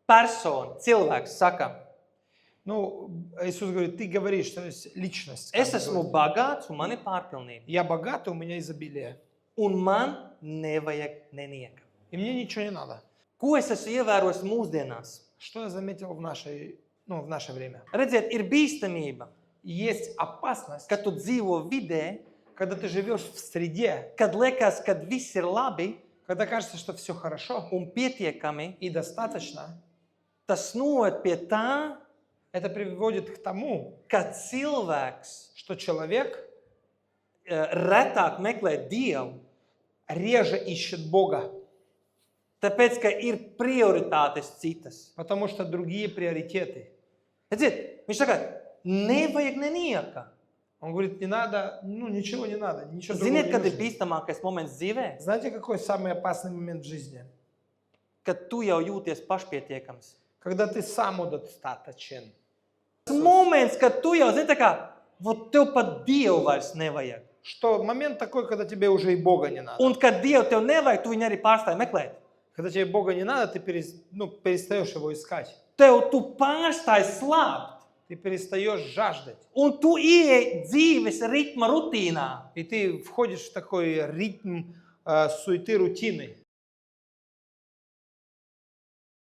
persona, cilvēks saka, Ну, Иисус говорит, ты говоришь, то есть личность. es esmu bagāts un man ir pārpilnība. Я богат, у меня изобилие. Un man nevajag nenieka. И мне ничего не надо. Ko es esmu ievērojis mūsdienās? Что я заметил в наше время? Redziet, ir bīstamība, Есть опасность, ka tu dzīvo vidē, когда ты живешь в среде, kad liekas, ka viss ir labi когда кажется, что все хорошо un pietiekami. и достаточно. Tas noved pie tā, Это приводит к тому, ka cilvēks что человек retāk meklē Dievu, реже ищет Бога, tāpēc, ka ir prioritātes citas. потому что другие приоритеты. Redziet, viņš saka, nevajag nenieka. Он говорит, не надо, ничего не надо, ничего Ziniet, kad другого ir не нужно. bīstamākais moments dzīvē? Знаете, какой самый опасный момент в жизни? Kad tu jau jūties pašpietiekams. Когда ты самодостаточен. Tas moments, kad tu jau zini, tā kā, vot tev pat Dievu vairs nevajag. Что момент такой, когда тебе уже и Бога не надо. Un kad Dievu tev nevajag, tu viņu arī pārstāji meklēt. Когда тебе Бога не надо, ты перестаешь его искать. Tev tu pārstāji slāpt. Ты перестаешь жаждать. Un tu ieej dzīves ritma rutīnā. И ты входишь в такой ритм суеты, рутины.